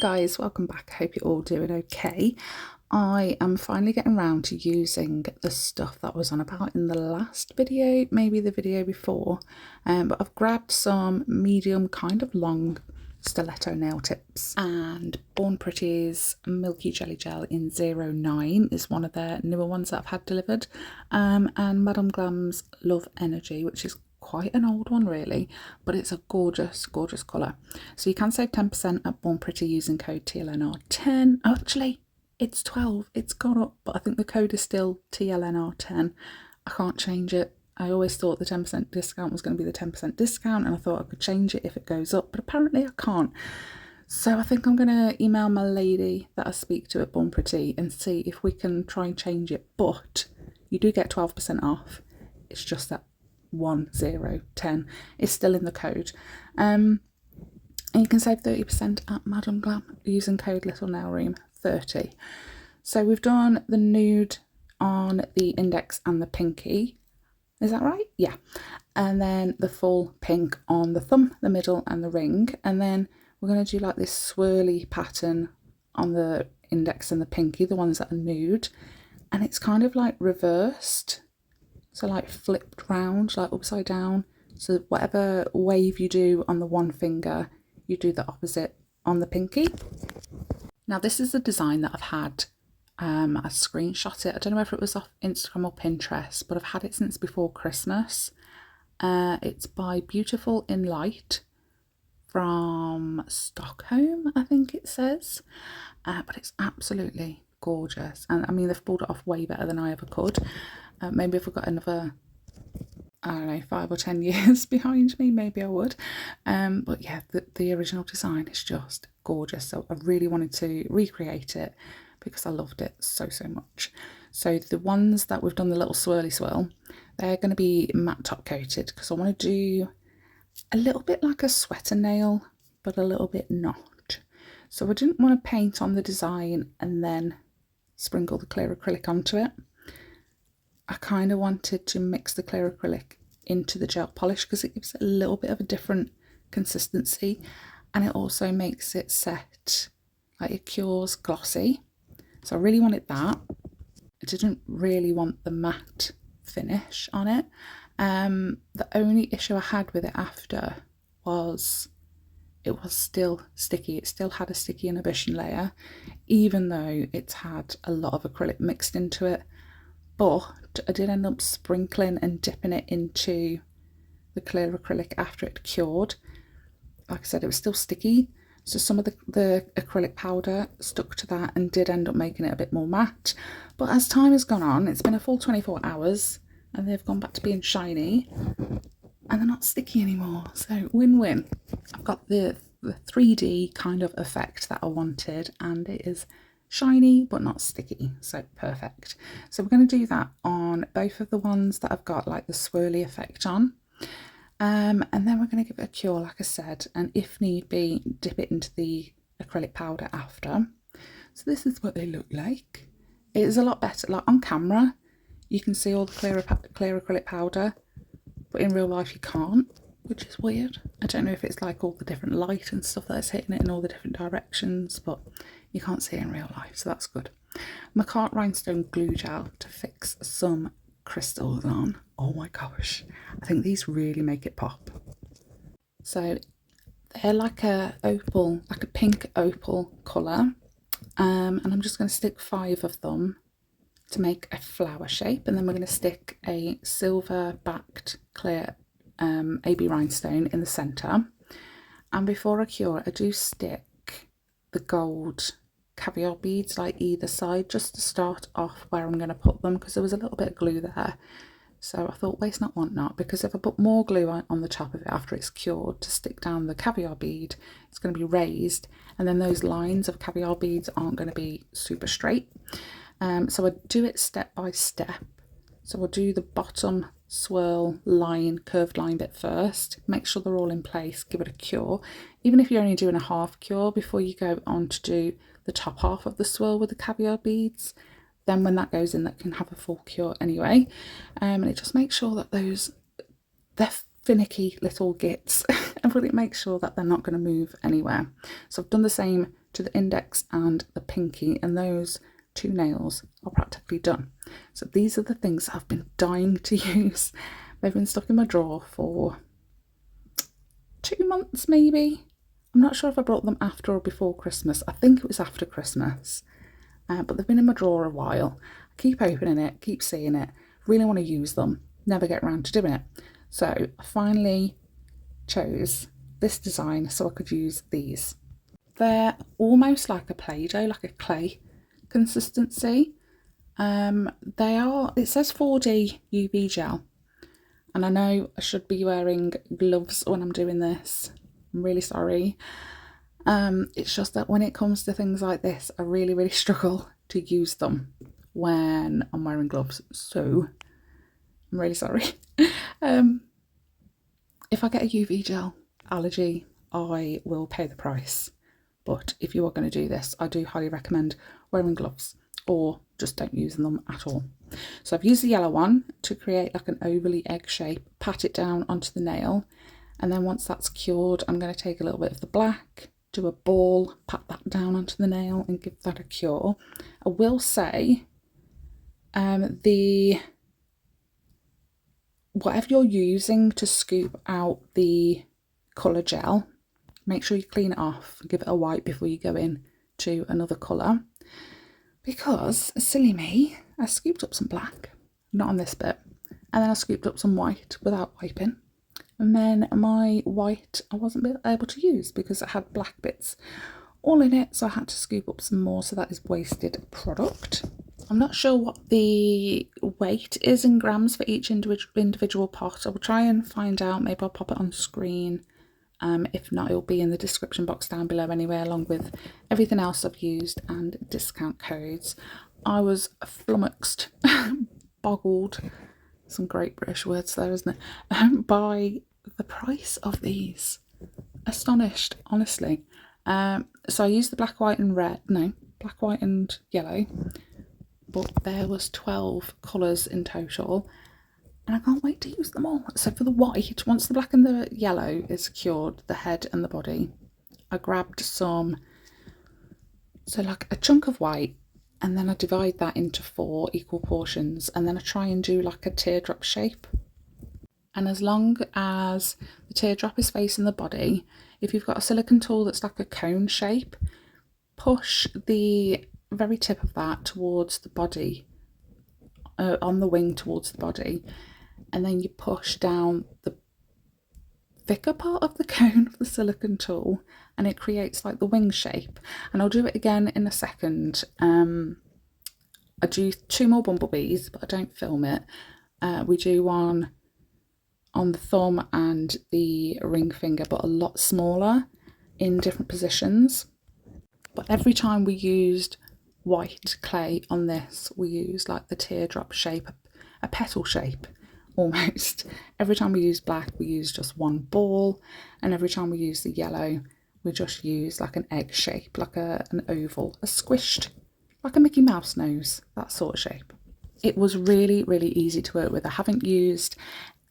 guys, welcome back. I hope you're all doing okay. I am finally getting around to using the stuff that I was on about in the last video, maybe the video before, but I've grabbed some medium kind of long stiletto nail tips, and Born Pretty's Milky Jelly Gel in 09 is one of their newer ones that I've had delivered, and Madame Glam's Love Energy, which is quite an old one really, but it's a gorgeous colour. So you can save 10% at Born Pretty using code TLNR10. Actually, it's 12, it's gone up, but I think the code is still TLNR10. I can't change it. I always thought the 10% discount was going to be the 10% discount, and I thought I could change it if it goes up, but apparently I can't. So I think I'm going to email my lady that I speak to at Born Pretty and see if we can try and change it, but you do get 12% off. It's just that 10 is still in the code, and you can save 30% at Madame Glam using code Little Nail Room 30. So we've done the nude on the index and the pinky, is that right? Yeah. And then the full pink on the thumb, the middle and the ring, and then we're going to do like this swirly pattern on the index and the pinky, the ones that are nude, and it's kind of like reversed. So like flipped round, like upside down. So whatever wave you do on the one finger, you do the opposite on the pinky. Now this is a design that I've had, I screenshot it. I don't know if it was off Instagram or Pinterest, but I've had it since before Christmas. It's by Beautiful in Light from Stockholm, I think it says. But it's absolutely gorgeous. And I mean, they've pulled it off way better than I ever could. Maybe if I've got another, I don't know, 5 or 10 years behind me, maybe I would. But yeah, the original design is just gorgeous. So I really wanted to recreate it because I loved it so much. So the ones that we've done the little swirly swirl, they're going to be matte top coated because I want to do a little bit like a sweater nail, but a little bit not. So I didn't want to paint on the design and then sprinkle the clear acrylic onto it. I kind of wanted to mix the clear acrylic into the gel polish because it gives it a little bit of a different consistency, and it also makes it set, like it cures glossy. So I really wanted that. I didn't really want the matte finish on it. The only issue I had with it after was it was still sticky. It still had a sticky inhibition layer, even though it's had a lot of acrylic mixed into it. But I did end up sprinkling and dipping it into the clear acrylic after it cured. Like I said, it was still sticky, so some of the acrylic powder stuck to that and did end up making it a bit more matte. But as time has gone on, it's been a full 24 hours and they've gone back to being shiny and they're not sticky anymore. So win-win. I've got the 3D kind of effect that I wanted, and it is shiny but not sticky, so perfect. So we're going to do that on both of the ones that I've got like the swirly effect on, and then we're going to give it a cure, like I said, and if need be dip it into the acrylic powder after. So this is what they look like. It is a lot better. Like on camera you can see all the clear acrylic powder, but in real life you can't, which is weird. I don't know if it's like all the different light and stuff that's hitting it in all the different directions, but you can't see it in real life, so that's good. MAKARTT rhinestone glue gel to fix some crystals on. Oh my gosh, I think these really make it pop. So they're like a opal, like a pink opal colour, and I'm just going to stick 5 of them to make a flower shape, and then we're going to stick a silver backed clear AB rhinestone in the centre. And before I cure, I do stick the gold caviar beads like either side, just to start off where I'm going to put them, because there was a little bit of glue there. So I thought waste not want not, because if I put more glue on the top of it after it's cured to stick down the caviar bead, it's going to be raised, and then those lines of caviar beads aren't going to be super straight. So I do it step by step. So I'll do the bottom swirl line, curved line bit first, make sure they're all in place, give it a cure. Even if you're only doing a half cure before you go on to do the top half of the swirl with the caviar beads, then when that goes in, that can have a full cure anyway. And it just makes sure that they're finicky little gits and really make sure that they're not going to move anywhere. So I've done the same to the index and the pinky, and those 2 nails are practically done. So these are the things I've been dying to use. They've been stuck in my drawer for 2 months maybe. I'm not sure if I brought them after or before Christmas. I think it was after Christmas, but they've been in my drawer a while. I keep opening it, keep seeing it, really want to use them, never get around to doing it. So I finally chose this design so I could use these. They're almost like a Play-Doh, like a clay consistency. It says 4D UV gel, and I know I should be wearing gloves when I'm doing this. I'm really sorry. It's just that when it comes to things like this, I really struggle to use them when I'm wearing gloves, so I'm really sorry. If I get a UV gel allergy, I will pay the price. But if you are going to do this, I do highly recommend wearing gloves, or just don't use them at all. So I've used the yellow one to create like an ovally egg shape, pat it down onto the nail, and then once that's cured, I'm going to take a little bit of the black, do a ball, pat that down onto the nail and give that a cure. I will say, whatever you're using to scoop out the colour gel, make sure you clean it off, give it a wipe before you go in to another colour. Because, silly me, I scooped up some black, not on this bit, and then I scooped up some white without wiping. And then my white I wasn't able to use because it had black bits all in it, so I had to scoop up some more, so that is wasted product. I'm not sure what the weight is in grams for each individual pot. I will try and find out, maybe I'll pop it on screen. If not, it'll be in the description box down below anyway, along with everything else I've used and discount codes. I was flummoxed, boggled, some great British words there, isn't it, by the price of these. Astonished, honestly. So I used the black, white and black, white and yellow, but there was 12 colours in total. And I can't wait to use them all. So for the white, once the black and the yellow is cured, the head and the body, I grabbed some, so like a chunk of white, and then I divide that into 4 equal portions, and then I try and do like a teardrop shape. And as long as the teardrop is facing the body, if you've got a silicone tool that's like a cone shape, push the very tip of that towards the body, on the wing towards the body, and then you push down the thicker part of the cone of the silicone tool, and it creates like the wing shape. And I'll do it again in a second. I do 2 more bumblebees, but I don't film it. We do one on the thumb and the ring finger, but a lot smaller in different positions. But every time we used white clay on this, we used like the teardrop shape, a petal shape almost. Every time we use black, we use just 1 ball, and every time we use the yellow, we just use like an egg shape, like an oval, a squished, like a Mickey Mouse nose, that sort of shape. It was really easy to work with. I haven't used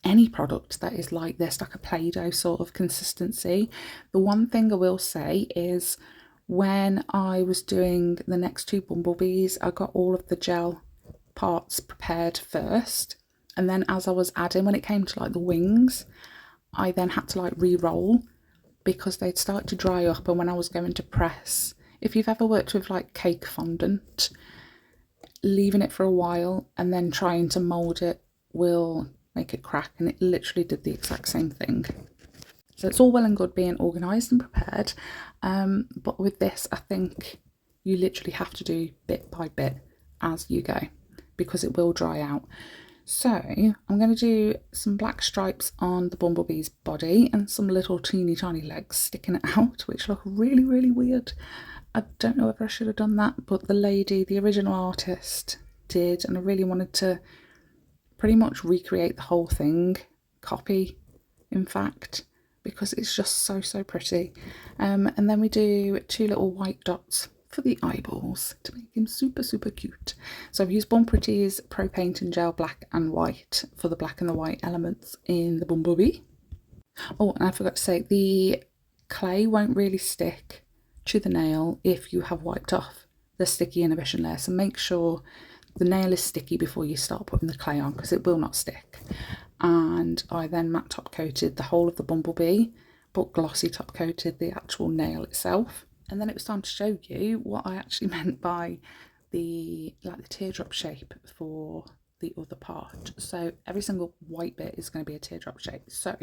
any product that is like this, like a Play-Doh sort of consistency. The one thing I will say is, when I was doing the next 2 bumblebees, I got all of the gel parts prepared first, and then as I was adding, when it came to like the wings, I then had to like re-roll because they'd start to dry up. And when I was going to press, if you've ever worked with like cake fondant, leaving it for a while and then trying to mould it will make it crack, and it literally did the exact same thing. So it's all well and good being organised and prepared, but with this, I think you literally have to do bit by bit as you go, because it will dry out. So I'm going to do some black stripes on the bumblebee's body and some little teeny tiny legs sticking out, which look really weird. I don't know if I should have done that, but the lady, the original artist, did, and I really wanted to pretty much recreate the whole thing, copy in fact, because it's just so pretty. And then we do 2 little white dots for the eyeballs to make him super cute. So I've used Born Pretty's Pro Paint and Gel Black and White for the black and the white elements in the bumblebee. Oh, and I forgot to say, the clay won't really stick to the nail if you have wiped off the sticky inhibition layer. So make sure the nail is sticky before you start putting the clay on, because it will not stick. And I then matte top coated the whole of the bumblebee, but glossy top coated the actual nail itself. And then it was time to show you what I actually meant by the teardrop shape for the other part. So every single white bit is going to be a teardrop shape. So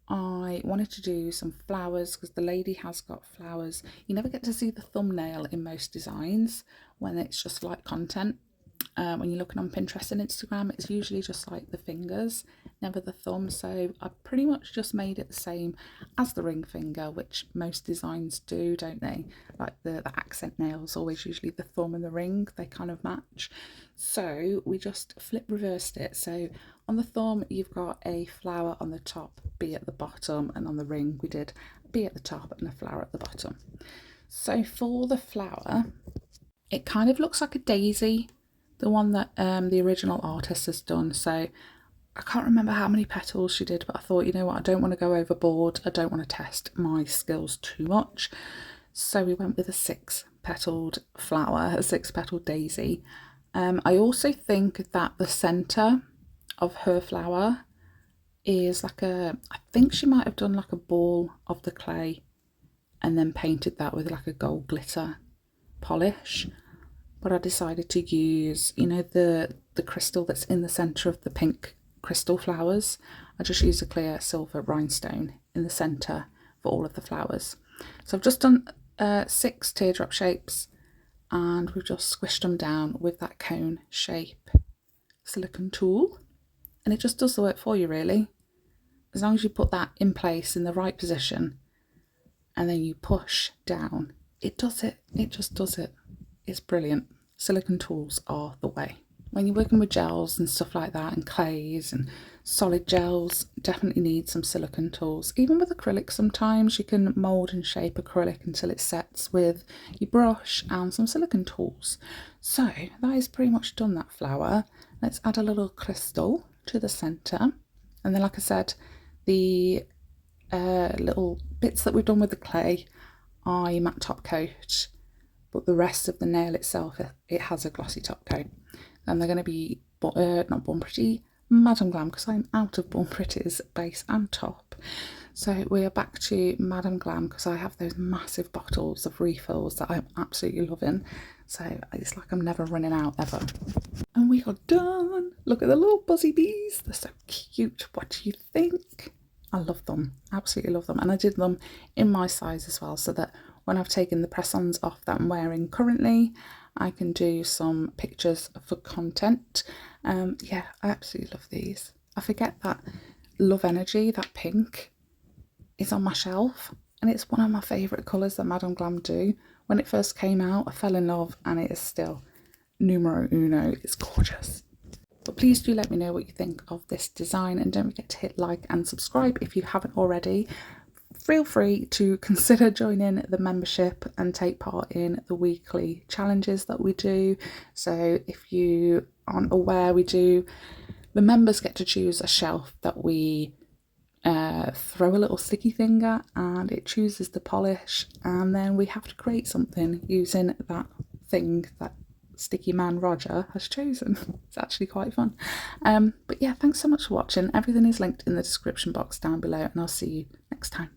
I wanted to do some flowers because the lady has got flowers. You never get to see the thumbnail in most designs when it's just like content. When you're looking on Pinterest and Instagram, it's usually just like the fingers, never the thumb. So I pretty much just made it the same as the ring finger, which most designs do, don't they? Like the accent nails, always usually the thumb and the ring, they kind of match. So we just flip reversed it. So on the thumb, you've got a flower on the top, bee at the bottom, and on the ring, we did a bee at the top and a flower at the bottom. So for the flower, it kind of looks like a daisy, the one that the original artist has done. So I can't remember how many petals she did, but I thought, you know what, I don't want to go overboard. I don't want to test my skills too much. So we went with a 6-petaled flower, a 6-petaled daisy. I also think that the centre of her flower is like I think she might have done like a ball of the clay and then painted that with like a gold glitter polish. But I decided to use, you know, the crystal that's in the centre of the pink crystal flowers. I just used a clear silver rhinestone in the centre for all of the flowers. So I've just done 6 teardrop shapes, and we've just squished them down with that cone shape silicone tool, and it just does the work for you, really. As long as you put that in place in the right position and then you push down, it does it. It just does it. It's brilliant. Silicone tools are the way. When you're working with gels and stuff like that, and clays and solid gels, definitely need some silicone tools. Even with acrylic, sometimes you can mould and shape acrylic until it sets with your brush and some silicone tools. So that is pretty much done, that flower. Let's add a little crystal to the centre. And then, like I said, the little bits that we've done with the clay, I matte top coat, but the rest of the nail itself, it has a glossy top coat. And they're going to be not Born Pretty, Madame Glam, because I'm out of Born Pretty's base and top. So we are back to Madame Glam because I have those massive bottles of refills that I'm absolutely loving. So it's like I'm never running out ever. And we are done. Look at the little buzzy bees. They're so cute. What do you think? I love them. Absolutely love them. And I did them in my size as well, so that when I've taken the press-ons off that I'm wearing currently, I can do some pictures for content. Yeah, I absolutely love these. I forget that Love Energy, that pink, is on my shelf, and it's one of my favourite colours that Madame Glam do. When it first came out, I fell in love, and it is still numero uno. It's gorgeous. But please do let me know what you think of this design, and don't forget to hit like and subscribe if you haven't already. Feel free to consider joining the membership and take part in the weekly challenges that we do. So if you aren't aware, the members get to choose a shelf that we throw a little sticky finger, and it chooses the polish, and then we have to create something using that thing that Sticky Man Roger has chosen. It's actually quite fun. But yeah, thanks so much for watching. Everything is linked in the description box down below, and I'll see you next time.